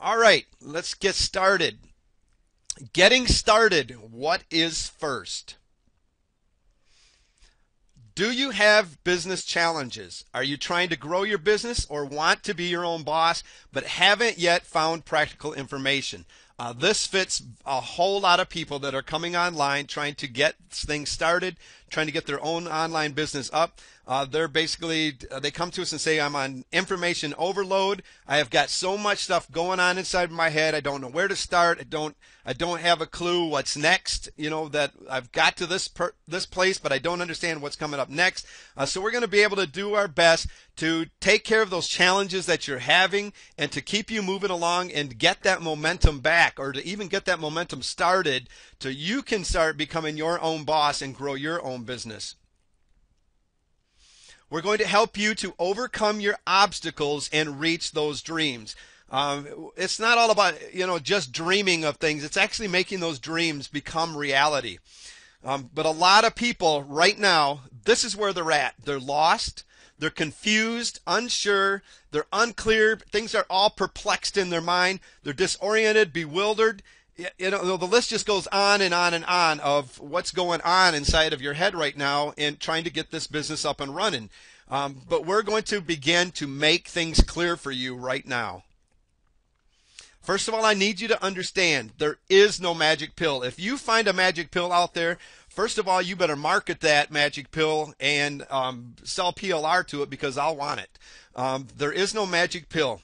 All right, let's get started. Getting started, what is first? Do you have business challenges? Are you trying to grow your business or want to be your own boss but haven't yet found practical information? This fits a whole lot of people that are coming online trying to get things started, trying to get their own online business up. They come to us and say, I'm on information overload. I have got so much stuff going on inside my head. I don't know where to start. I don't have a clue what's next. That I've got to this place, but I don't understand what's coming up next. So we're going to be able to do our best to take care of those challenges that you're having and to keep you moving along and get that momentum back, or to even get that momentum started so you can start becoming your own boss and grow your own business. We're going to help you to overcome your obstacles and reach those dreams. It's not all about, just dreaming of things. It's actually making those dreams become reality. But a lot of people right now, this is where they're at. They're lost. They're confused, unsure. They're unclear. Things are all perplexed in their mind. They're disoriented, bewildered. The list just goes on and on and on of what's going on inside of your head right now in trying to get this business up and running. But we're going to begin to make things clear for you right now. First of all, I need you to understand there is no magic pill. If you find a magic pill out there, first of all, you better market that magic pill and sell PLR to it, because I'll want it. There is no magic pill.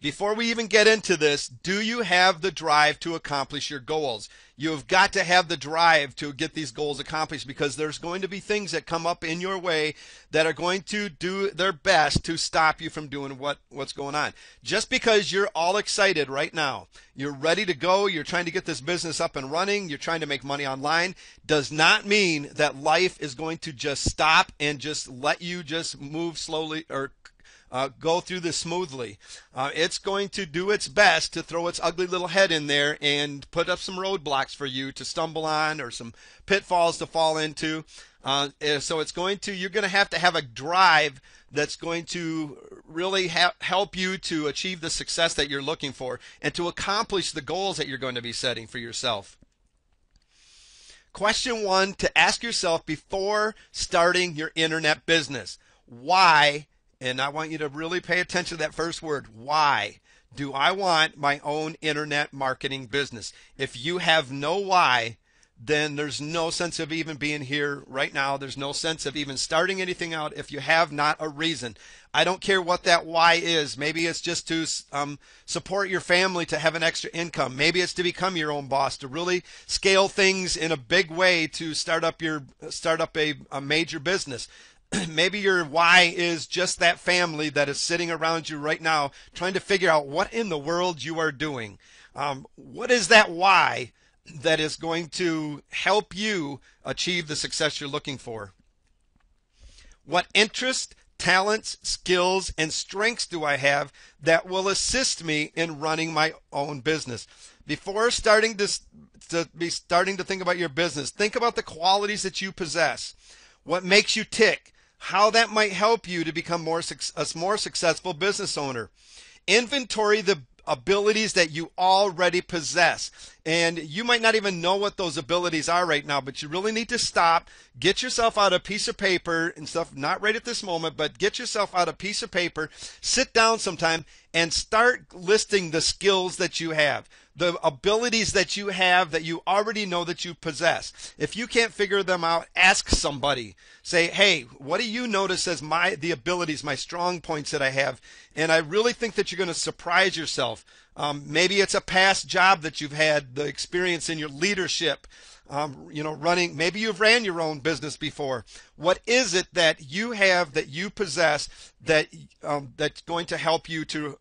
Before we even get into this, do you have the drive to accomplish your goals? You have got to have the drive to get these goals accomplished, because there's going to be things that come up in your way that are going to do their best to stop you from doing what's going on. Just because you're all excited right now, you're ready to go, you're trying to get this business up and running, you're trying to make money online, does not mean that life is going to just stop and just let you just move slowly or go through this smoothly. It's going to do its best to throw its ugly little head in there and put up some roadblocks for you to stumble on, or some pitfalls to fall into. So you're going to have a drive that's going to really help you to achieve the success that you're looking for and to accomplish the goals that you're going to be setting for yourself. Question 1 to ask yourself before starting your internet business: why? And I want you to really pay attention to that first word. Why do I want my own internet marketing business? If you have no why, then there's no sense of even being here right now. There's no sense of even starting anything out if you have not a reason. I don't care what that why is. Maybe it's just to support your family, to have an extra income. Maybe it's to become your own boss, to really scale things in a big way, to start up a major business. Maybe your why is just that family that is sitting around you right now trying to figure out what in the world you are doing. What is that why that is going to help you achieve the success you're looking for? What interests, talents, skills, and strengths do I have that will assist me in running my own business? Before starting to think about your business, think about the qualities that you possess. What makes you tick? How that might help you to become a more successful business owner. Inventory the abilities that you already possess. And you might not even know what those abilities are right now, but you really need to stop, get yourself out a piece of paper and stuff, not right at this moment, but get yourself out a piece of paper, sit down sometime, and start listing the skills that you have, the abilities that you have that you already know that you possess. If you can't figure them out, ask somebody. Say, hey, what do you notice as the abilities, my strong points that I have? And I really think that you're going to surprise yourself. Maybe it's a past job that you've had, the experience in your leadership, running. Maybe you've ran your own business before. What is it that you have, that you possess, that's going to help you to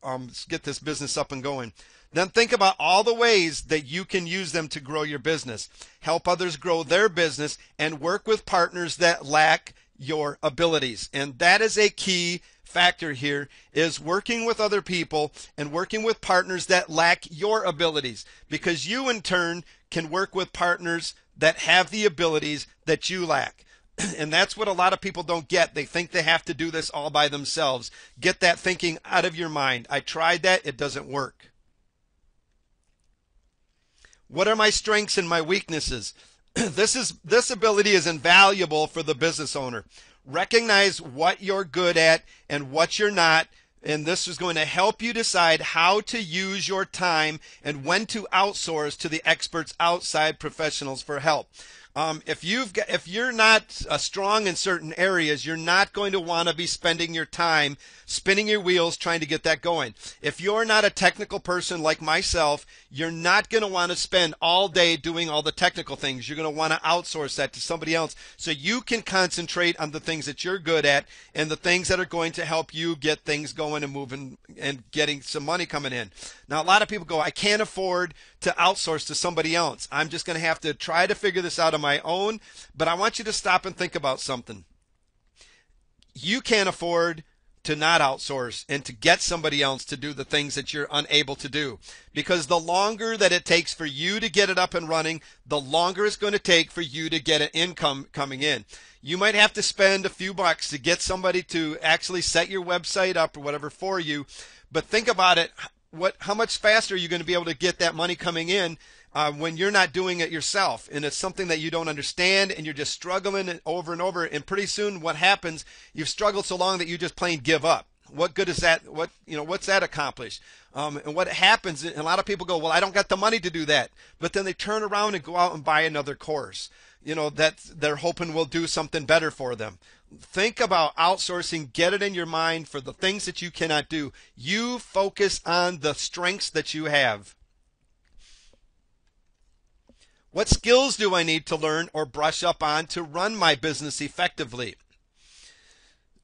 get this business up and going? Then think about all the ways that you can use them to grow your business, help others grow their business, and work with partners that lack your abilities. And that is a key factor here, is working with other people and working with partners that lack your abilities, because you in turn can work with partners that have the abilities that you lack. And that's what a lot of people don't get. They think they have to do this all by themselves. Get that thinking out of your mind. I tried that. It doesn't work. What are my strengths and my weaknesses? This ability is invaluable for the business owner. Recognize what you're good at and what you're not, and this is going to help you decide how to use your time and when to outsource to the experts outside professionals for help. If you're not strong in certain areas, you're not going to want to be spending your time spinning your wheels trying to get that going. If you're not a technical person like myself, you're not going to want to spend all day doing all the technical things. You're going to want to outsource that to somebody else so you can concentrate on the things that you're good at and the things that are going to help you get things going and moving and getting some money coming in. Now, a lot of people go, I can't afford to outsource to somebody else. I'm just going to have to try to figure this out on my own. But I want you to stop and think about something. You can't afford to not outsource and to get somebody else to do the things that you're unable to do. Because the longer that it takes for you to get it up and running, the longer it's going to take for you to get an income coming in. You might have to spend a few bucks to get somebody to actually set your website up or whatever for you. But think about it. How much faster are you going to be able to get that money coming in when you're not doing it yourself? And it's something that you don't understand and you're just struggling over and over. And pretty soon what happens, you've struggled so long that you just plain give up. What good is that? What's that accomplished? And what happens, and a lot of people go, well, I don't got the money to do that. But then they turn around and go out and buy another course, that they're hoping will do something better for them. Think about outsourcing. Get it in your mind for the things that you cannot do. You focus on the strengths that you have. What skills do I need to learn or brush up on to run my business effectively?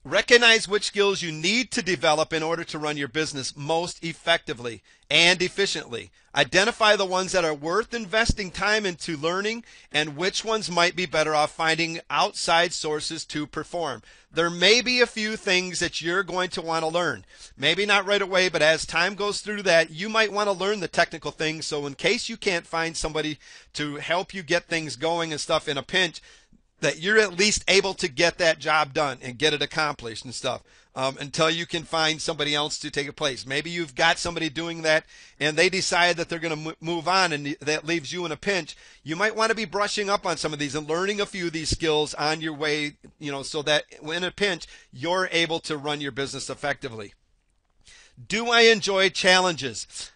Recognize which skills you need to develop in order to run your business most effectively and efficiently. Identify the ones that are worth investing time into learning and which ones might be better off finding outside sources to perform. There may be a few things that you're going to want to learn. Maybe not right away, but as time goes through that, you might want to learn the technical things. So in case you can't find somebody to help you get things going and stuff in a pinch, that you're at least able to get that job done and get it accomplished and stuff until you can find somebody else to take a place. Maybe you've got somebody doing that and they decide that they're going to move on and that leaves you in a pinch. You might want to be brushing up on some of these and learning a few of these skills on your way, so that in a pinch, you're able to run your business effectively. Do I enjoy challenges?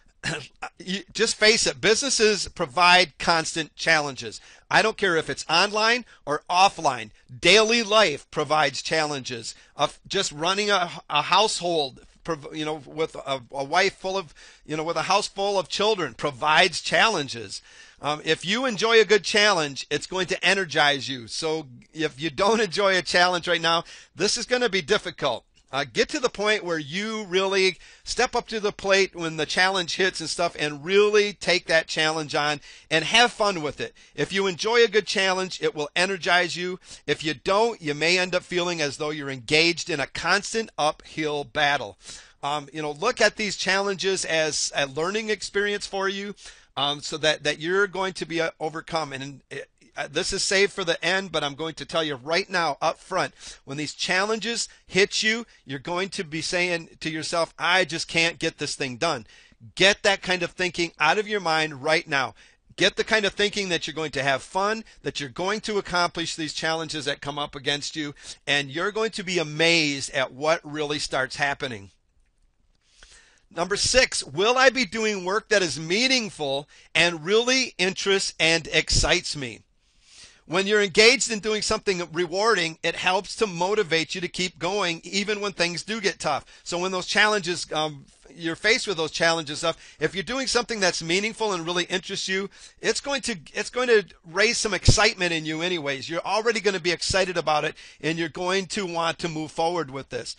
Just face it, businesses provide constant challenges. I don't care if it's online or offline. Daily life provides challenges of just running a household, with a wife full of, with a house full of children provides challenges. If you enjoy a good challenge, it's going to energize you. So if you don't enjoy a challenge right now, this is going to be difficult. Get to the point where you really step up to the plate when the challenge hits and stuff and really take that challenge on and have fun with it. If you enjoy a good challenge, it will energize you. If you don't, you may end up feeling as though you're engaged in a constant uphill battle. Look at these challenges as a learning experience for you so that you're going to be overcome. And this is saved for the end, but I'm going to tell you right now up front, when these challenges hit you, you're going to be saying to yourself, I just can't get this thing done. Get that kind of thinking out of your mind right now. Get the kind of thinking that you're going to have fun, that you're going to accomplish these challenges that come up against you, and you're going to be amazed at what really starts happening. Number 6, will I be doing work that is meaningful and really interests and excites me? When you're engaged in doing something rewarding, it helps to motivate you to keep going even when things do get tough. So when those challenges, you're faced with those challenges stuff, if you're doing something that's meaningful and really interests you, it's going to raise some excitement in you anyways. You're already going to be excited about it and you're going to want to move forward with this.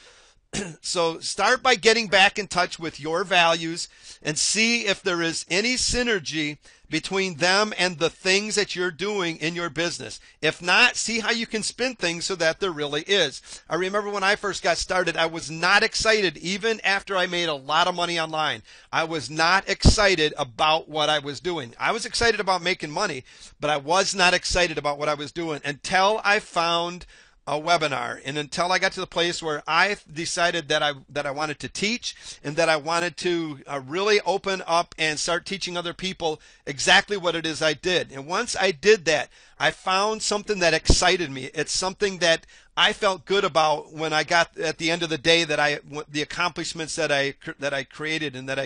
So start by getting back in touch with your values and see if there is any synergy between them and the things that you're doing in your business. If not, see how you can spin things so that there really is. I remember when I first got started, I was not excited even after I made a lot of money online. I was not excited about what I was doing. I was excited about making money, but I was not excited about what I was doing until I found a webinar, and until I got to the place where I decided that I wanted to teach, and that I wanted to really open up and start teaching other people exactly what it is I did. And once I did that, I found something that excited me. It's something that I felt good about when I got at the end of the day, that the accomplishments that I created and that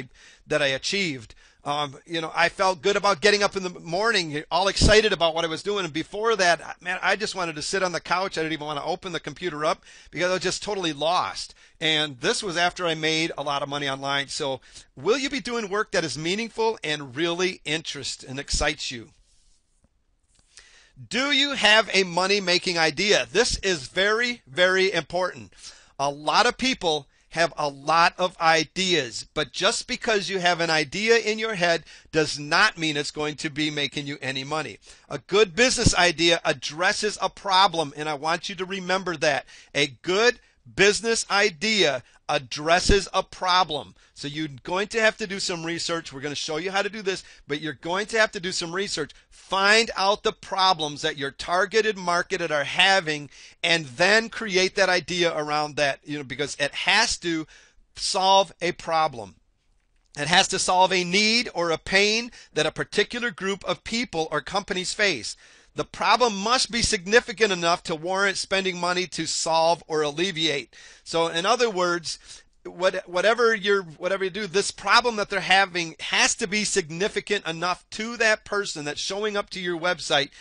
I achieved. I felt good about getting up in the morning, all excited about what I was doing. And before that, man, I just wanted to sit on the couch. I didn't even want to open the computer up because I was just totally lost. And this was after I made a lot of money online. So will you be doing work that is meaningful and really interests and excites you? Do you have a money-making idea? This is very, very important. A lot of people have a lot of ideas, but just because you have an idea in your head does not mean it's going to be making you any money. A good business idea addresses a problem, and I want you to remember that. A good business idea addresses a problem. So you're going to have to do some research. We're going to show you how to do this, but you're going to have to do some research. Find out the problems that your targeted market are having, and then create that idea around that, because it has to solve a problem. It has to solve a need or a pain that a particular group of people or companies face. The problem must be significant enough to warrant spending money to solve or alleviate. So in other words, whatever you do, this problem that they're having has to be significant enough to that person that's showing up to your website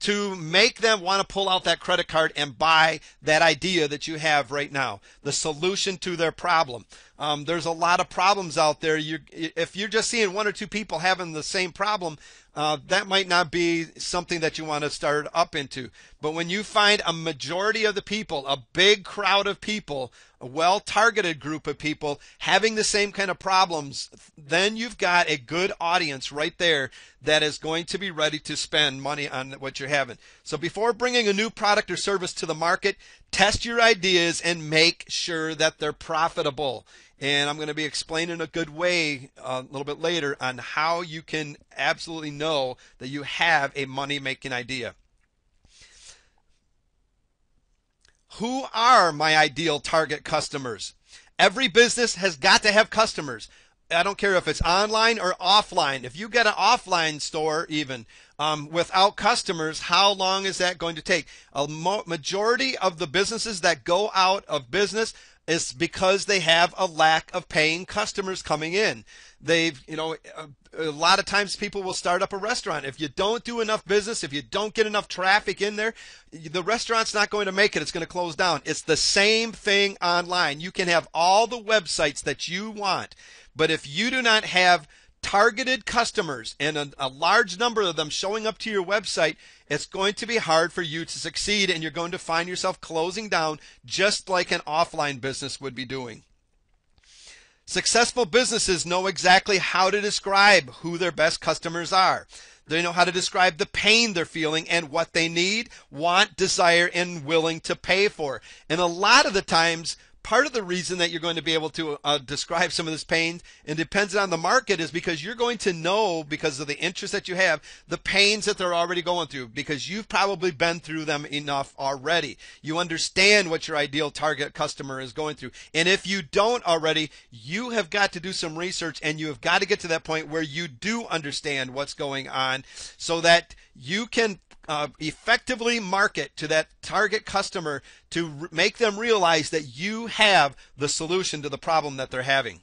to make them want to pull out that credit card and buy that idea that you have right now, the solution to their problem. There's a lot of problems out there. If you're just seeing one or two people having the same problem, that might not be something that you want to start up into. But when you find a majority of the people, a big crowd of people, a well-targeted group of people having the same kind of problems, then you've got a good audience right there that is going to be ready to spend money on what you're having. So before bringing a new product or service to the market, test your ideas and make sure that they're profitable. And I'm going to be explaining a good way a little bit later on how you can absolutely know that you have a money-making idea. Who are my ideal target customers? Every business has got to have customers. I don't care if it's online or offline. If you get an offline store even without customers, how long is that going to take? A majority of the businesses that go out of business is because they have a lack of paying customers coming in. A lot of times people will start up a restaurant. If you don't do enough business, if you don't get enough traffic in there, the restaurant's not going to make it. It's going to close down. It's the same thing online. You can have all the websites that you want, but if you do not have targeted customers and a large number of them showing up to your website, it's going to be hard for you to succeed, and you're going to find yourself closing down just like an offline business would be doing. Successful businesses know exactly how to describe who their best customers are. They know how to describe the pain they're feeling and what they need, want, desire, and willing to pay for. And a lot of the times, part of the reason that you're going to be able to describe some of this pain, and depends on the market, is because you're going to know, because of the interest that you have, the pains that they're already going through, because you've probably been through them enough already. You understand what your ideal target customer is going through. And if you don't already, you have got to do some research, and you have got to get to that point where you do understand what's going on so that you can effectively market to that target customer to make them realize that you have the solution to the problem that they're having.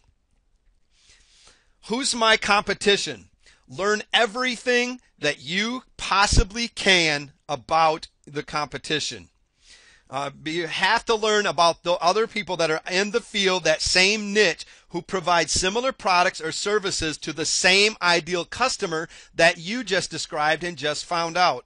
Who's my competition? Learn everything that you possibly can about the competition. You have to learn about the other people that are in the field, that same niche, who provide similar products or services to the same ideal customer that you just described and just found out.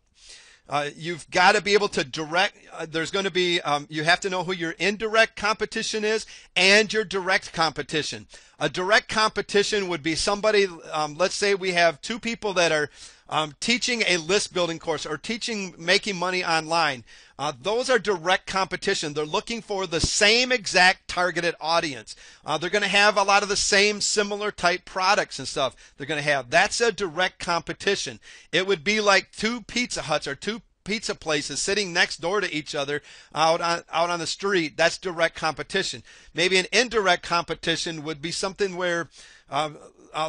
You've got to be able to direct. There's going to be, you have to know who your indirect competition is and your direct competition. A direct competition would be somebody, let's say we have two people that are teaching a list building course or teaching making money online. Those are direct competition. They're looking for the same exact targeted audience. They're going to have a lot of the same similar type products and stuff they're going to have. That's a direct competition. It would be like two Pizza Huts or two pizza places sitting next door to each other out on the street. That's direct competition. Maybe an indirect competition would be something where,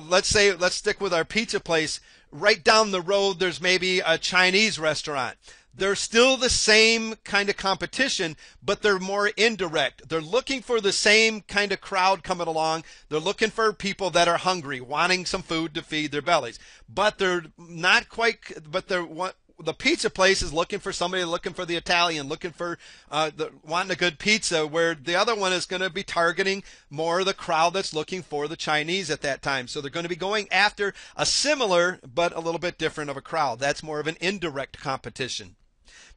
let's stick with our pizza place. Right down the road, there's maybe a Chinese restaurant. They're still the same kind of competition, but they're more indirect. They're looking for the same kind of crowd coming along. They're looking for people that are hungry, wanting some food to feed their bellies. But they're not quite, the pizza place is looking for somebody looking for the Italian, looking for wanting a good pizza, where the other one is going to be targeting more of the crowd that's looking for the Chinese at that time. So they're going to be going after a similar but a little bit different of a crowd. That's more of an indirect competition.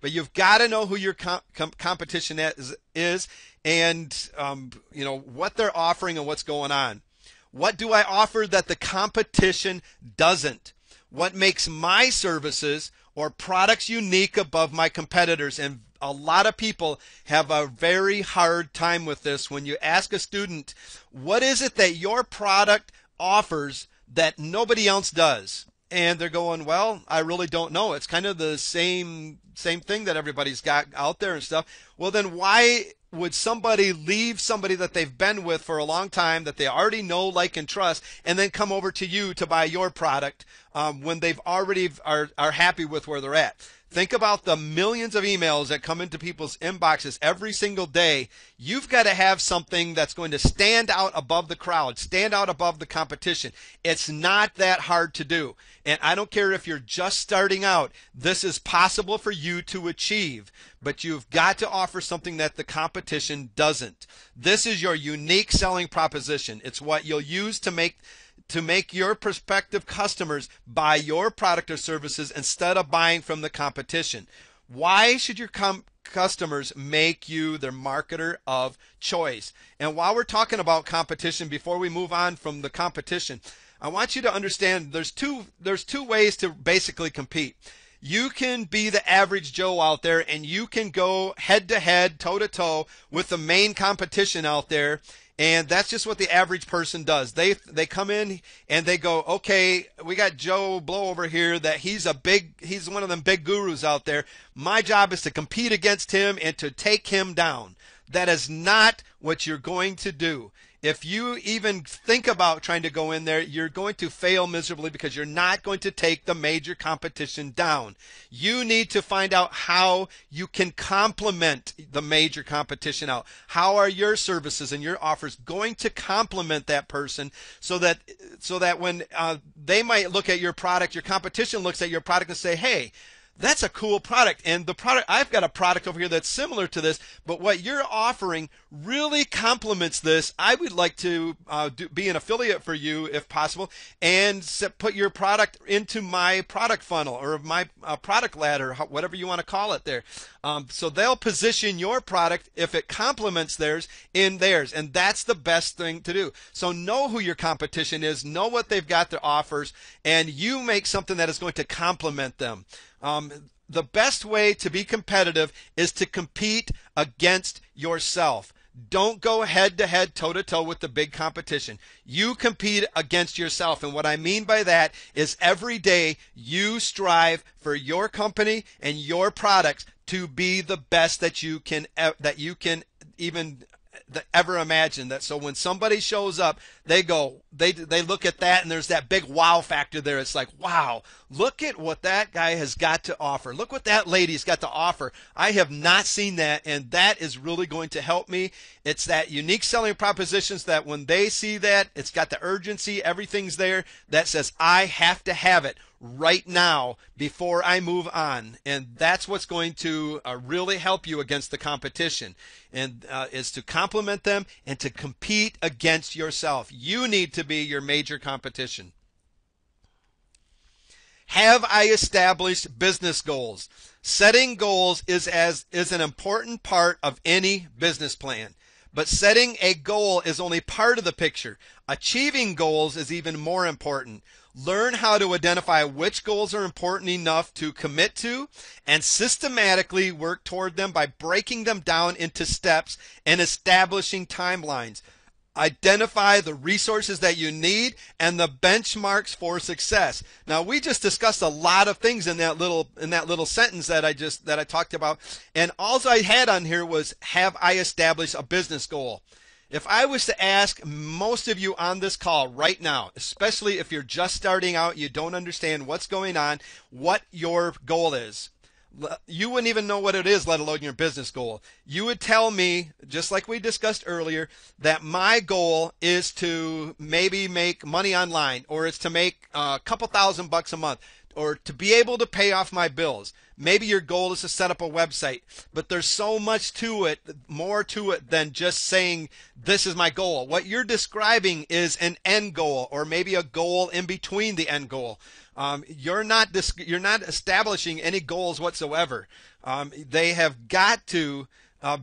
But you've got to know who your competition is and what they're offering and what's going on. What do I offer that the competition doesn't? What makes my services or products unique above my competitors? And a lot of people have a very hard time with this. When you ask a student, what is it that your product offers that nobody else does? And they're going, well, I really don't know. It's kind of the same thing that everybody's got out there and stuff. Well, then why would somebody leave somebody that they've been with for a long time, that they already know, like, and trust, and then come over to you to buy your product when they've already are happy with where they're at? Think about the millions of emails that come into people's inboxes every single day. You've got to have something that's going to stand out above the crowd, stand out above the competition. It's not that hard to do. And I don't care if you're just starting out. This is possible for you to achieve. But you've got to offer something that the competition doesn't. This is your unique selling proposition. It's what you'll use to make your prospective customers buy your product or services instead of buying from the competition. Why should your customers make you their marketer of choice? And while we're talking about competition, before we move on from the competition, I want you to understand there's two ways to basically compete. You can be the average Joe out there and you can go head to head, toe to toe with the main competition out there. And that's just what the average person does. They come in and they go, okay, we got Joe Blow over here that he's one of them big gurus out there. My job is to compete against him and to take him down. That is not what you're going to do. If you even think about trying to go in there, you're going to fail miserably because you're not going to take the major competition down. You need to find out how you can complement the major competition out. How are your services and your offers going to complement that person so that when they might look at your product, your competition looks at your product and say, hey, that's a cool product. And the product, I've got a product over here that's similar to this, but what you're offering really complements this. I would like to be an affiliate for you if possible and put your product into my product funnel or my product ladder, whatever you want to call it there. So they'll position your product, if it complements theirs, in theirs. And that's the best thing to do. So know who your competition is, know what they've got, their offers, and you make something that is going to complement them. The best way to be competitive is to compete against yourself. Don't go head to head, toe to toe with the big competition. You compete against yourself. And what I mean by that is every day you strive for your company and your products to be the best that you can even ever imagine. That so when somebody shows up, they look at that and there's that big wow factor there. It's like, wow, look at what that guy has got to offer. Look what that lady's got to offer. I have not seen that, and that is really going to help me. It's that unique selling propositions that when they see that, it's got the urgency, everything's there, that says I have to have it right now before I move on. And that's what's going to really help you against the competition, and is to complement them and to compete against yourself. You need to be your major competition. Have I established business goals? Setting goals is an important part of any business plan. But setting a goal is only part of the picture. Achieving goals is even more important. Learn how to identify which goals are important enough to commit to and systematically work toward them by breaking them down into steps and establishing timelines. Identify the resources that you need and the benchmarks for success. Now, we just discussed a lot of things in that little sentence that I talked about, and all I had on here was, have I established a business goal? If I was to ask most of you on this call right now, especially if you're just starting out, you don't understand what's going on, what your goal is, you wouldn't even know what it is, let alone your business goal. You would tell me, just like we discussed earlier, that my goal is to maybe make money online, or it's to make a couple $1,000 a month, or to be able to pay off my bills. Maybe your goal is to set up a website, but there's so much to it, more to it than just saying, this is my goal. What you're describing is an end goal, or maybe a goal in between the end goal. You're not establishing any goals whatsoever. They have got to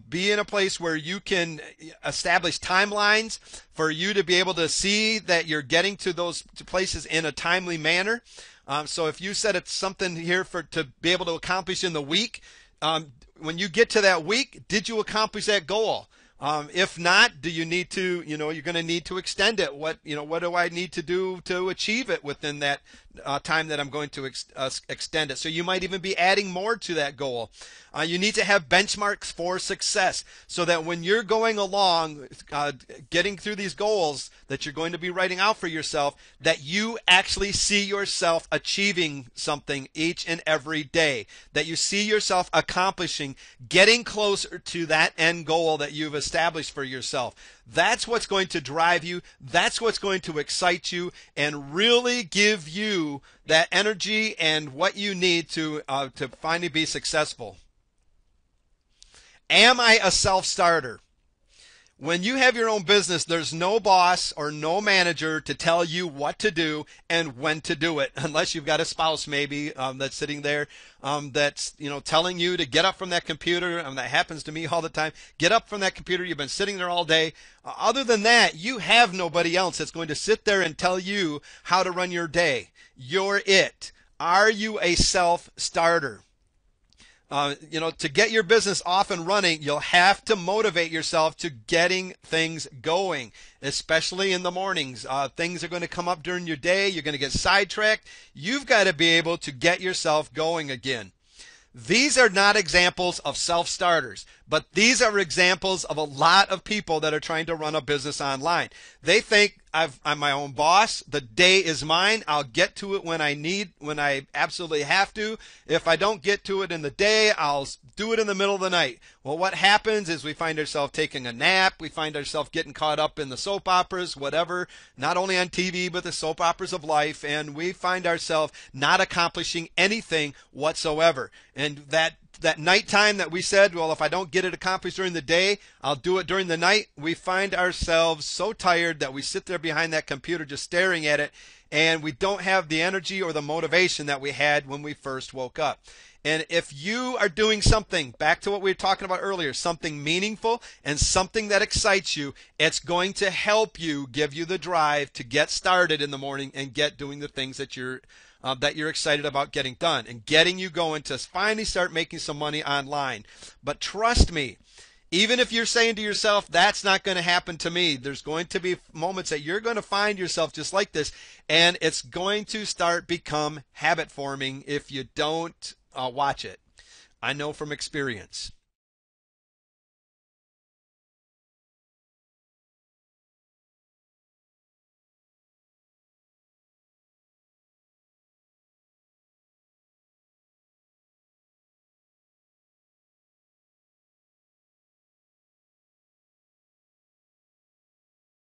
be in a place where you can establish timelines for you to be able to see that you're getting to those places in a timely manner. So if you said it's something here to be able to accomplish in the week, when you get to that week, did you accomplish that goal? If not, do you need to, you're going to need to extend it. What do I need to do to achieve it within that time that I'm going to extend it? So you might even be adding more to that goal. You need to have benchmarks for success so that when you're going along, getting through these goals that you're going to be writing out for yourself, that you actually see yourself achieving something each and every day, that you see yourself accomplishing, getting closer to that end goal that you've established for yourself. That's what's going to drive you. That's what's going to excite you and really give you that energy and what you need to finally be successful. Am I a self-starter? When you have your own business, there's no boss or no manager to tell you what to do and when to do it, unless you've got a spouse maybe that's sitting there that's telling you to get up from that computer. That happens to me all the time. Get up from that computer. You've been sitting there all day. Other than that, you have nobody else that's going to sit there and tell you how to run your day. You're it. Are you a self-starter? To get your business off and running, you'll have to motivate yourself to getting things going, especially in the mornings. Things are going to come up during your day. You're going to get sidetracked. You've got to be able to get yourself going again. These are not examples of self-starters, but these are examples of a lot of people that are trying to run a business online. They think I'm my own boss. The day is mine. I'll get to it when I absolutely have to. If I don't get to it in the day, I'll do it in the middle of the night. Well, what happens is we find ourselves taking a nap. We find ourselves getting caught up in the soap operas, whatever, not only on TV, but the soap operas of life. And we find ourselves not accomplishing anything whatsoever. And that nighttime that we said, well, if I don't get it accomplished during the day, I'll do it during the night. We find ourselves so tired that we sit there behind that computer just staring at it, and we don't have the energy or the motivation that we had when we first woke up. And if you are doing something, back to what we were talking about earlier, something meaningful and something that excites you, it's going to help you, give you the drive to get started in the morning and get doing the things that you're excited about getting done and getting you going to finally start making some money online. But trust me, even if you're saying to yourself, that's not going to happen to me, there's going to be moments that you're going to find yourself just like this, and it's going to start become habit forming if you don't watch it. I know from experience.